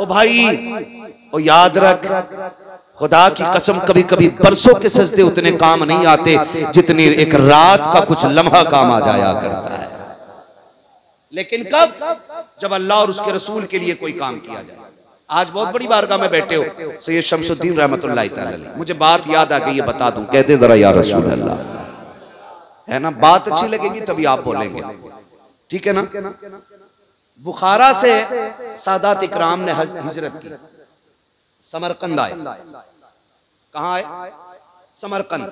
ओ भाई, ओ याद रख, खुदा की कसम कभी कभी बरसों के सजदे उतने काम नहीं आते जितनी एक रात का कुछ लम्हा काम आ जाया करता है। लेकिन कब? जब अल्लाह और उसके रसूल के लिए कोई काम किया जाए। आज बहुत बड़ी बारगाह में बैठे हो सैयद शमसुद्दीन रहमतुल्लाह तआला अलैह, मुझे बात याद आ गई, ये बता दूं, कह दे जरा या रसूल अल्लाह, है ना? बात अच्छी लगेगी तभी आप बोलेंगे, ठीक है ना? बुखारा से सादात इकराम ने हिजरत की, समरकंद आए। कहां आए? समरकंद।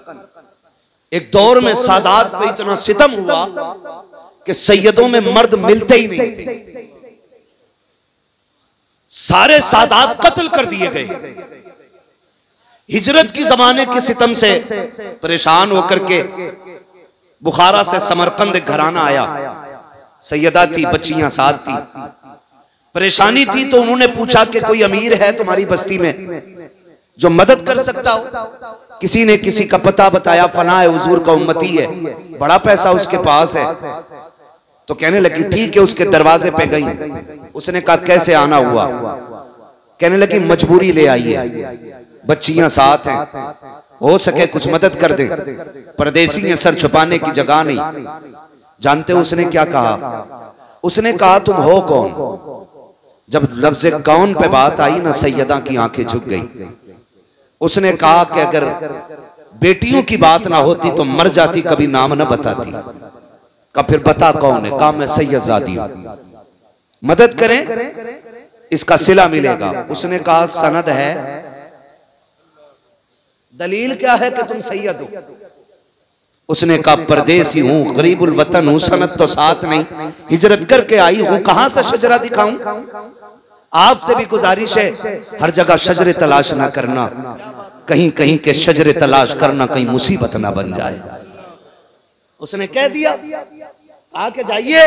एक दौर में सादात पे इतना सितम हुआ कि सैयदों में मर्द मिलते ही नहीं, सारे सादात कत्ल कर दिए गए। हिजरत की जमाने के सितम से परेशान होकर के बुखारा से समरकंद एक घराना आया। सैयदा थी, बच्चियां साथ थी, परेशानी थी, तो उन्होंने पूछा कि कोई अमीर है तुम्हारी बस्ती में जो मदद कर सकता हो? किसी ने किसी का पता बताया, फला है, हुजूर का उम्मती है, बड़ा पैसा उसके पास है। तो कहने लगी ठीक है, उसके दरवाजे पे गई। उसने कहा कैसे आना हुआ? कहने लगी मजबूरी ले आई है, बच्चियां साथ हैं, हो सके कुछ मदद कर दे, परदेसी हैं, सर छुपाने की जगह नहीं। जानते हो उसने क्या कहा? उसने कहा तुम हो कौन? जब लफ्ज़ कौन पे बात आई ना, सैयदा की आंखें झुक गई। उसने कहा कि अगर बेटियों की बात ना होती तो मर जाती, कभी नाम ना बताती। कहा फिर बता कौन है? कहा मैं सैयदजादी हूं, मदद करें, इसका सिला मिलेगा। उसने कहा सनद है, दलील क्या है कि तुम सैयद हो? उसने कहा परदेसी हूं, गरीबुल वतन हूं, सनद तो साथ नहीं, हिजरत करके आई हूं, कहां से शजरा दिखाऊं? आपसे भी गुजारिश है, हर जगह शजरे तलाश ना करना, कहीं कहीं के शजरे तलाश करना कहीं मुसीबत ना बन जाए। उसने कह दिया आके जाइए,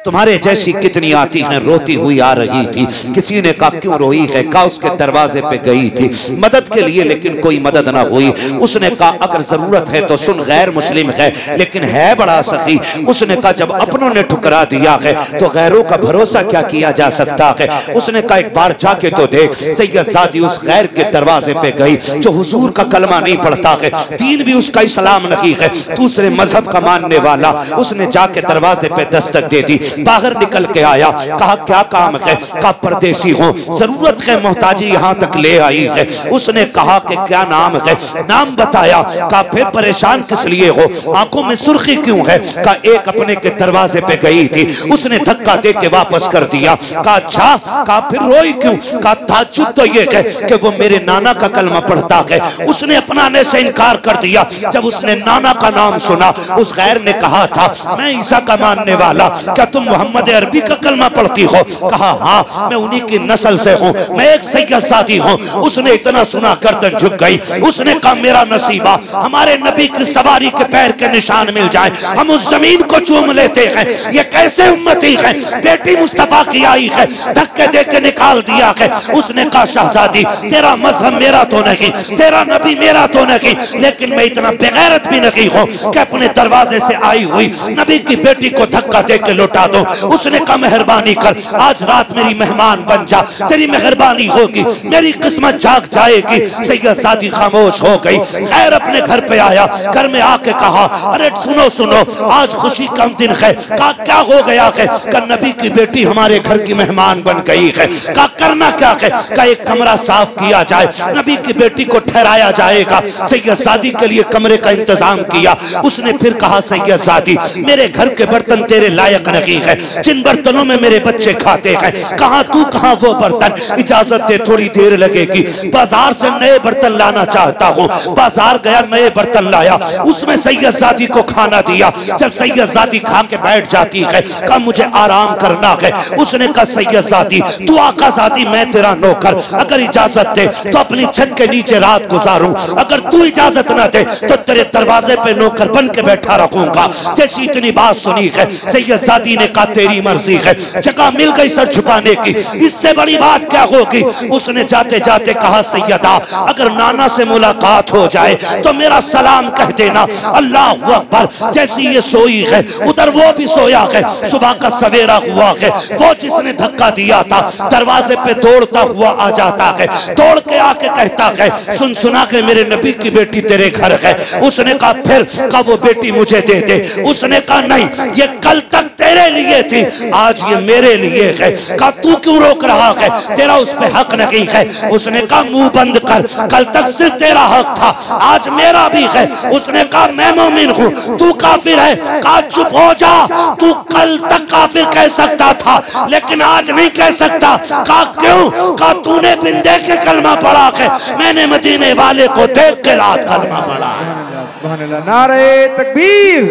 तुम्हारे जैसी कितनी आती हैं, रोती हुई आ रही थी। किसी ने कहा क्यों रोई है? कहा उसके दरवाजे पे गई थी मदद के लिए, लेकिन कोई मदद ना हुई। उसने कहा अगर जरूरत है तो सुन, गैर मुस्लिम है लेकिन है बड़ा सखी। उसने कहा जब अपनों ने ठुकरा दिया है तो गैरों का भरोसा क्या किया जा सकता है? उसने कहा एक बार जाके तो देख। सैयदजादी उस गैर के दरवाजे पे गई जो हुजूर का कलमा नहीं पढ़ता है, दीन भी उसका इस्लाम नहीं है, दूसरे मजहब का मानने वाला। उसने जाके दरवाजे पे दस्तक दे दी, बाहर निकल के आया, कहा क्या काम है? कहा परदेसी हूं, जरूरत है, मोहताजी यहां तक ले आई है। उसने कहा कि क्या नाम है? नाम बताया। कहा फिर परेशान किस लिए हो? आंखों में सुर्खी क्यों है? कहा एक अपने के दरवाजे पे गई थी, उसने धक्का दे के वापस कर दिया। कहा अच्छा? कहा फिर रोई क्यों? कहा ताज्जुब तो ये है कि वो मेरे नाना का कलमा पढ़ता है, उसने अपनाने से इनकार कर दिया। जब उसने नाना का नाम सुना, उस गैर ने कहा था मैं ईसा का मानने वाला, क्या तुम मोहम्मद अरबी का कलमा पढ़ती हो? कहा हाँ, मैं उन्हीं की नस्ल से हूँ, मैं एक सैयदजादी हूँ। उसने इतना सुना गर्दन झुक गई। उसने कहा मेरा नसीबा हमारे नबी की सवारी के पैर के निशान मिल जाए, हम उस जमीन को चूम लेते हैं। ये कैसे उम्मती है? बेटी मुस्तफा की आई है, धक्के दे के निकाल दिया है। उसने कहा शहजादी तेरा मजहब मेरा तो नहीं, तेरा नबी मेरा तो नहीं, लेकिन मैं इतना बेगैरत भी नहीं हूँ कि अपने दरवाजे से आई हुई नबी की बेटी को धक्का दे के लौटा दो। उसने कहा मेहरबानी कर, आज रात मेरी मेहमान बन जा, तेरी मेहरबानी होगी, मेरी किस्मत जाग जाएगी। सैयदजादी खामोश हो गई। खैर अपने घर पे आया, घर में आके कहा अरे सुनो सुनो, आज खुशी का दिन है। कहा क्या हो गया है? कहा नबी की बेटी हमारे घर की मेहमान बन गई है। कहा करना क्या है? कहा एक कमरा साफ किया जाए, नबी की बेटी को ठहराया जाएगा। सैयदजादी के लिए कमरे का इंतजाम किया। उसने फिर कहा सैयदजादी मेरे घर के बर्तन तेरे लायक नहीं है, जिन बर्तनों में मेरे बच्चे खाते हैं, कहां तू कहां वो बर्तन, इजाजत दे थोड़ी देर लगेगी, बाजार से नए बर्तन लाना चाहता हूँ। बाजार गया, नए बर्तन लाया, उसमें सैयदजादी को खाना दिया। जब सैयदजादी खा के बैठ जाती है, कहा मुझे आराम करना है। उसने कहा सैयदजादी तू आकाजादी, मैं तेरा नौकर, अगर इजाजत दे तो अपनी छत के नीचे रात गुजारूं, अगर तू इजाजत ना दे तो तेरे दरवाजे पे नौकर बन के बैठा रहूंगा। जैसी इतनी बात बात सुनी है। सैयदजादी ने कहा तेरी मर्जी है, जगह मिल गई सर छुपाने की, इससे बड़ी बात क्या होगी। उसने जाते जाते कहा सैयदा अगर नाना से मुलाकात हो जाए तो मेरा सलाम कह देना। अल्लाह अकबर। जैसी ये सोई है उधर वो भी सोया है। सुबह का सवेरा हुआ है, वो जिसने धक्का दिया था दरवाजे पे दौड़ता हुआ आ जाता है, दौड़ के आके कहता है सुन सुना के मेरे नबी की बेटी तेरे घर है। उसने कहा फिर, कहा वो बेटी मुझे दे दे। उसने कहा नहीं, ये कल तक तेरे लिए थी, आज ये मेरे लिए है। कहा तू क्यों रोक रहा है, तेरा उस पे हक नहीं है। उसने कहा मुंह बंद कर, कल तक सिर्फ तेरा हक था, आज मेरा भी है। उसने कहा मैं मोमिन हूँ, तू काफिर है। कहा चुप हो जा, तू कल तक काफिर कह सकता था लेकिन आज नहीं कह सकता। कहा क्यों? कहा तूने बिन देखे कलमा पढ़ा है, मैंने मदीने वाले को देख के रात कलमा पढ़ा है। सुभान अल्लाह। नारे तकबीर,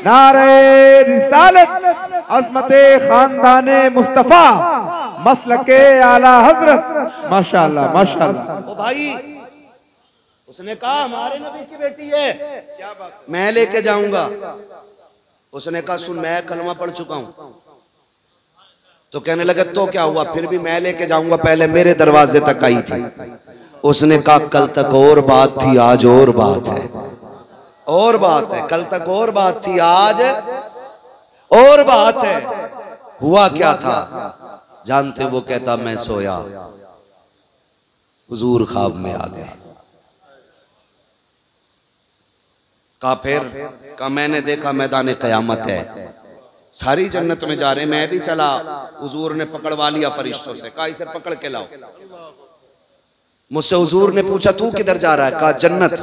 नारे रिसालत, अज़मते खानदाने मुस्तफा, मसलके आला हजरत। माशाअल्लाह माशाअल्लाह। ओ भाई, उसने कहा हमारे नबी की बेटी है, क्या बात, मैं लेके जाऊंगा। उसने कहा सुन मैं कलमा पढ़ चुका हूं। तो कहने लगे तो क्या हुआ, फिर भी मैं लेके जाऊंगा, पहले मेरे दरवाजे तक आई थी। उसने कहा कल तक और बात थी, आज और बात है। और बात है, कल तक और बात थी, आज और बात है। हुआ क्या था जानते? वो कहता मैं सोया, हुजूर ख्वाब में आ गया। कहा फिर? कहा मैंने देखा मैदान क़यामत है, सारी जन्नत में जा रहे, मैं भी चला। हुजूर ने पकड़वा लिया फरिश्तों से, कहा इसे पकड़ के लाओ। मुझसे हुजूर ने पूछा तू किधर जा रहा है? कहा जन्नत।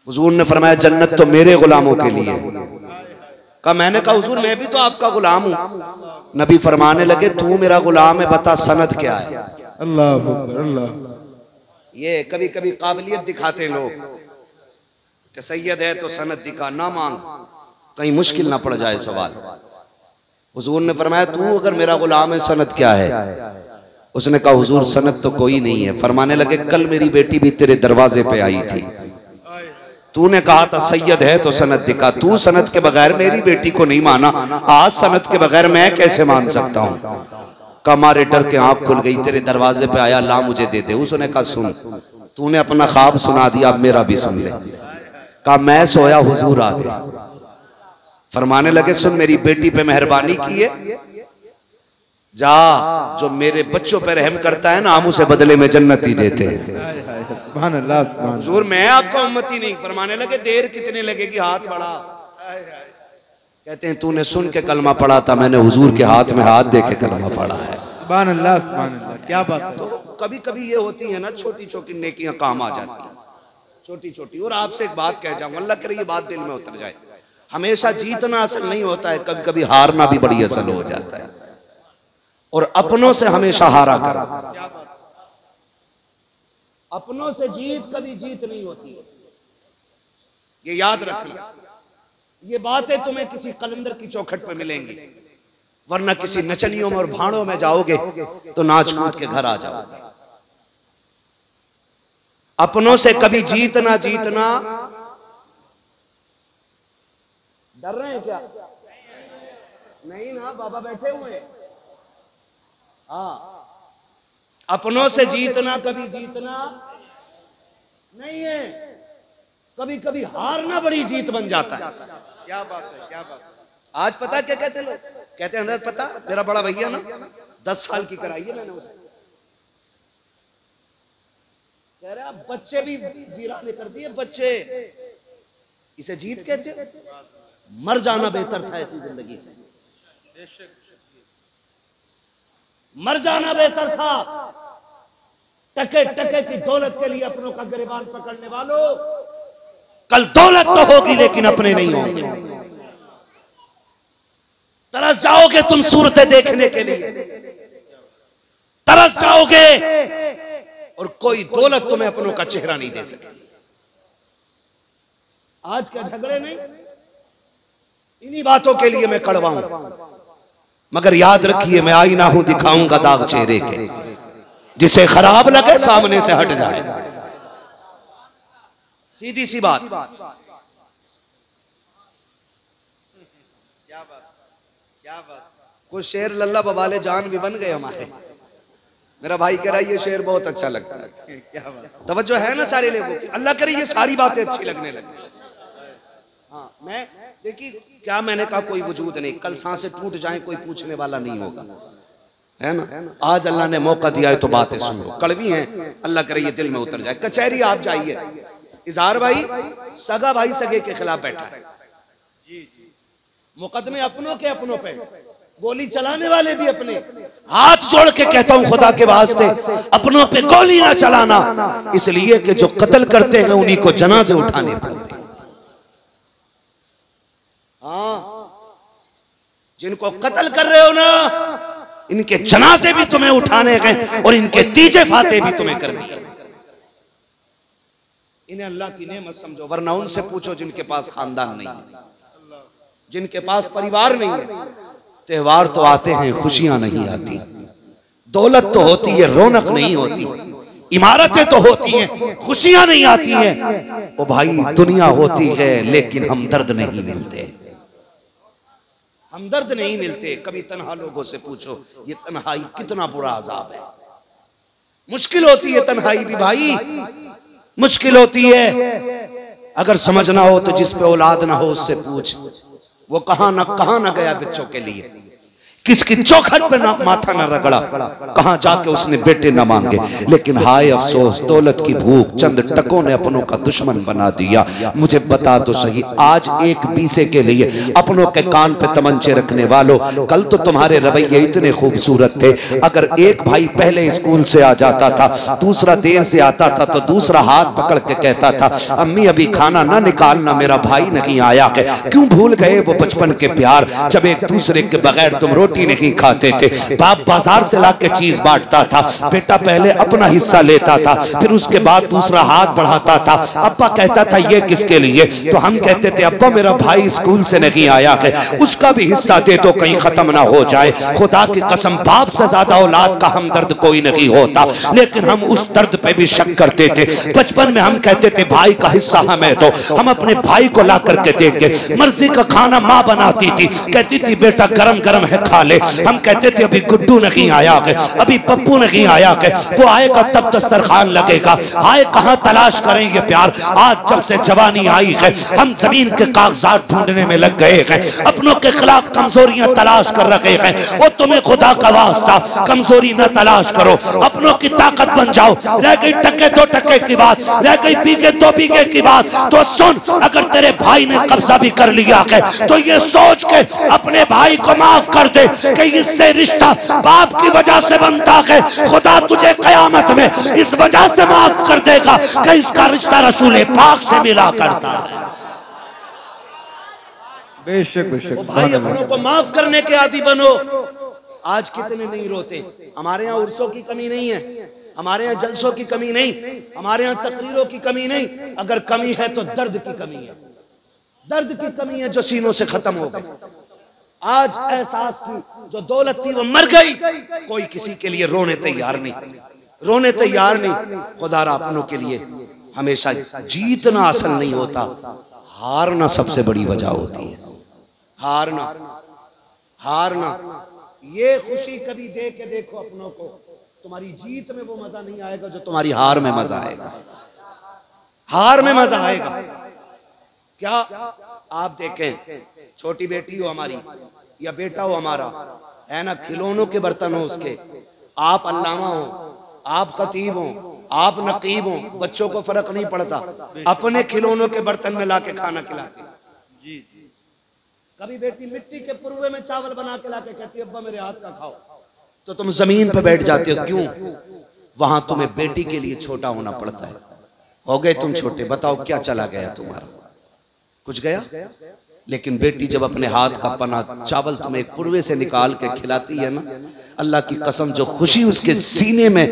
हुजूर ने फरमाया जन्नत तो मेरे गुलामों के लिए। कहा मैंने कहा हुजूर मैं भी तो आपका गुलाम हूं। नबी फरमाने लगे तू मेरा गुलाम है, बता सनद क्या है। अल्लाह अल्लाह। ये कभी कभी काबिलियत दिखाते लोग कि सैयद है तो सनद दिखा, ना मांग, कहीं मुश्किल ना पड़ जाए सवाल। हुजूर ने फरमाया तू अगर मेरा गुलाम है सनद क्या है? उसने कहा हुजूर सनद तो कोई नहीं है। फरमाने लगे कल मेरी बेटी भी तेरे दरवाजे पे आई थी, तूने कहा था सैयद है तो सनद दिखा, तू सनद के बगैर मेरी बेटी को नहीं माना, आज सनद के बगैर मैं कैसे मान सकता हूँ? का मारे डर के आंख खुल गई, तेरे दरवाजे पे आया, ला मुझे दे दे। उसने कहा सुन तूने अपना ख्वाब सुना दिया, अब मेरा भी सुन ले। कहा मैं सोया, हुजूर आ गए। फरमाने लगे सुन मेरी बेटी पे मेहरबानी की है, जा जो मेरे बच्चों पे रहम करता है ना हम उसे बदले में जन्नत ही देते हैं। सुभान अल्लाह सुभान अल्लाह। हुजूर मैं आपका उम्मती नहीं। फरमाने लगे देर कितने लगेगी, हाथ बढ़ा। कहते हैं तूने सुन के कलमा पढ़ा था, मैंने हुजूर के हाथ में हाथ दे के कलमा पढ़ा है। सुभान अल्लाह सुभान अल्लाह। क्या बात है। तो कभी कभी ये होती है ना छोटी छोटी नेकियां काम आ जाती हैं, छोटी छोटी। और आपसे एक बात कह जाऊं, अल्लाह करे ये बात दिल में उतर जाए, हमेशा जीतना असल नहीं होता है, कभी कभी हारना भी बड़ी असल हो जाता है। और अपनों से हमेशा हारा कर, अपनों से जीत कभी जीत नहीं होती, ये याद रखना। ये बातें तुम्हें किसी कलंदर की चौखट पे मिलेंगी, वरना किसी नचनियों में और भाड़ों में जाओगे तो नाच कूद के घर आ जाओगे। अपनों से कभी जीतना जीतना। डर रहे हैं क्या? नहीं ना, बाबा बैठे हुए हैं। हाँ, अपनों से जीतना कभी जीतना नहीं है, कभी कभी हारना बड़ी जीत बन जाता है। क्या बात है, क्या बात है। आज पता क्या कहते लोग? कहते हैं अंदर पता तेरा बड़ा भैया ना 10 साल की कराई है मैंने उसे। कह रहे आप बच्चे भी वीराने कर दिए बच्चे, इसे जीत कहते? मर जाना बेहतर था ऐसी जिंदगी से, मर जाना बेहतर था। टके टके की दौलत के लिए अपनों का गिरबान पकड़ने वालों, कल दौलत तो होगी लेकिन अपने नहीं होंगे। तरस जाओगे तुम सूरतें देखने के लिए, तरस जाओगे और कोई दौलत तुम्हें अपनों का चेहरा नहीं दे सकेगी। आज के झगड़े नहीं, इन्हीं बातों के लिए मैं कड़वा हूं। मगर याद रखिए मैं आईना हूं, दिखाऊंगा दाग चेहरे के, जिसे खराब लगे सामने से हट जाए। सीधी सी बात। कुछ शेर लल्ला बवाले जान भी बन गए हमारे। मेरा भाई कह रहा है ये शेर बहुत अच्छा लगता है। तवज्जो है ना सारे लोगों की? अल्लाह करे ये सारी बातें अच्छी लगने लगी। हाँ, मैं देखिए क्या मैंने कहा कोई वजूद नहीं, कल सांसें टूट जाएं कोई पूछने वाला नहीं होगा, है ना। आज अल्लाह ने मौका दिया है तो बातें सुन लो, कड़वी हैं, अल्लाह करे ये दिल में उतर जाए। कचहरी आप जाइए, इजहार भाई सगा भाई सगे के खिलाफ बैठा है, मुकदमे अपनों के अपनों पे, गोली चलाने वाले भी अपने। हाथ जोड़ के कहता हूं खुदा के वास्ते अपनों पे गोली ना चलाना, इसलिए कि जो कत्ल करते हैं उन्हीं को जनाजे उठाने पड़ते हैं। हाँ, जिनको कत्ल कर रहे हो ना इनके जनाजे भी तुम्हें उठाने हैं और इनके तीजे फाते भी तुम्हें करने हैं। इन्हें अल्लाह की नेमत समझो, वरना उनसे पूछो जिनके पास खानदान नहीं है, जिनके पास परिवार नहीं है। त्योहार तो आते हैं, खुशियां नहीं आती, दौलत तो होती है, रौनक नहीं होती, इमारतें तो होती हैं, खुशियां नहीं आती हैं। ओ भाई दुनिया होती है लेकिन हमदर्द नहीं मिलते, हमदर्द नहीं मिलते। कभी तन्हा लोगों से पूछो ये तन्हाई कितना बुरा अजाब है। मुश्किल होती है तन्हाई भी भाई, मुश्किल होती है। अगर समझना हो तो जिस पे औलाद ना हो उससे पूछ, वो कहां ना गया बच्चों के लिए, किसकी चौखट पे ना माथा ना रगड़ा, कहां जाके उसने बेटे ना मांगे। लेकिन हाय अफसोस, दौलत की भूख चंद टकों ने अपनों का दुश्मन बना दिया। मुझे बता तो सही, आज एक बीसे के लिए अपनों के कान पे तमंचे रखने वालों, कल तो तुम्हारे रवैये इतने खूबसूरत थे। अगर एक भाई पहले स्कूल से आ जाता था, दूसरा देर से आता था, तो दूसरा हाथ पकड़ के कहता था अम्मी अभी खाना ना निकालना, मेरा भाई नहीं आया है। क्यों भूल गए वो बचपन के प्यार, जब एक दूसरे के बगैर तुम रोटी नहीं खाते थे। बाप बाजार से लाके चीज बांटता था, बेटा पहले अपना हिस्सा लेता था, फिर उसके बाद दूसरा हाथ बढ़ाता था। अब्बा कहता था ये किसके लिए, तो हम कहते थे अब्बा मेरा भाई स्कूल से नहीं आया है, उसका भी हिस्सा दे दो कहीं खत्म ना हो जाए। खुदा की कसम बाप से ज्यादा औलाद का हमदर्द कोई नहीं होता, लेकिन हम उस दर्द पे भी शक करते थे। बचपन में हम कहते थे भाई का हिस्सा हमें दो, हम अपने भाई को ला करके देंगे। मर्जी का खाना माँ बनाती थी, कहती थी बेटा गरम गरम है खा ले। हम कहते थे अभी गुड्डू नहीं आया है, अभी पप्पू नहीं आया है, वो आएगा तब दस्तरखान लगेगा। आए कहां तलाश करेंगे प्यार। आज जब से जवानी आई है हम जमीन के कागजात ढूंढने में लग गए हैं, अपनों के खिलाफ कमजोरियां तलाश कर रहे हैं। वो तुम्हें खुदा का वास्ता कमजोरी न तलाश करो, अपनों की ताकत बन जाओ। रह गई टके दो टके की बात, रह गई बीघे दो बीघे की बात, तो सुन अगर तेरे भाई ने कब्जा भी कर लिया है तो ये सोच के अपने भाई को माफ कर दे कि इससे रिश्ता बाप की वजह से बनता है। खुदा तुझे कयामत में इस वजह से माफ कर देगा कि इसका रिश्ता रसूल पाक से मिला करता है। बेशक बेशक भाई अपनों को माफ करने के आदी बनो। आज कितने नहीं रोते। हमारे यहाँ उर्सों की कमी नहीं है, हमारे यहाँ जलसों की कमी नहीं, हमारे यहाँ तकरीरों की कमी नहीं। अगर कमी है तो दर्द की कमी है, दर्द की कमी है जो सीनों से खत्म हो गई। आज एहसास की जो दौलत थी वो मर गई, कोई किसी के लिए रोने तैयार नहीं, रोने तैयार नहीं। खुदारा अपनों के लिए हमेशा जीतना असल नहीं होता, हारना सबसे बड़ी वजह होती है। हारना, हारना। ये खुशी कभी दे के देखो अपनों को, तुम्हारी जीत में वो मजा नहीं आएगा जो तुम्हारी हार में मजा आएगा। हार में मजा आएगा। क्या आप देखें, छोटी बेटी हो हमारी या बेटा हो हमारा, है ना, खिलौनों के बर्तन हो उसके, आप अल्लामा हो, आप खतीब हो, आप नकीब हो, बच्चों को फर्क नहीं पड़ता, अपने खिलौनों के बर्तन में लाके खाना खिलाते। कभी बेटी मिट्टी के पुरवे में चावल बना के लाके कहती है अब्बा मेरे हाथ का खाओ, तो तुम जमीन पे बैठ जाते हो। क्यों? वहां तुम्हें बेटी के लिए छोटा होना पड़ता है। हो गए तुम छोटे, बताओ क्या चला गया तुम्हारा? कुछ गया? लेकिन बेटी जब अपने हाथ का पना चावल तुम्हें एक पुरवे से निकाल के खिलाती है ना, अल्लाह की कसम जो खुशी उसके सीने में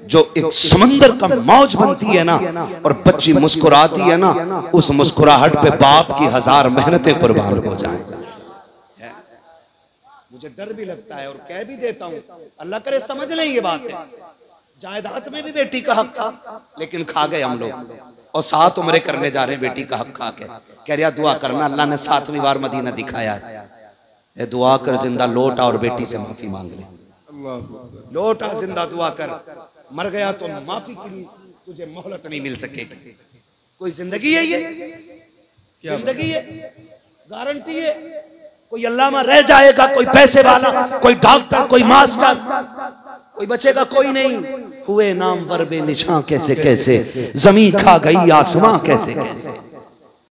जो एक समंदर का मौज बनती है ना, और बच्ची मुस्कुराती है ना, उस मुस्कुराहट पे बाप की 1000 मेहनतें कुर्बान हो जाएं। मुझे डर भी लगता है और कह भी देता हूँ, अल्लाह करे समझ लें ये बात है। जायदाद में भी बेटी का हक था, लेकिन खा गए हम लोग, और 7 उम्रें करने जा रहे हैं बेटी का हक खा के। कह रहा दुआ करना, अल्लाह ने 7वीं बार मदीना दिखाया है। ए दुआ कर जिंदा लौट आ और बेटी से माफी मांग ले। अल्लाह अकबर। लौट आ जिंदा दुआ कर, मर गया तो माफी के लिए तुझे मोहलत नहीं मिल सकेगी। कोई जिंदगी है ये? जिंदगी है? गारंटी है? कोई अल्लाह में रह जाएगा, कोई पैसे वाला, कोई डॉक्टर, कोई मास्टर, कोई बचेगा? कोई नहीं। हुए नाम पर बेनिशां कैसे कैसे, जमीन खा गई आसमां कैसे कैसे।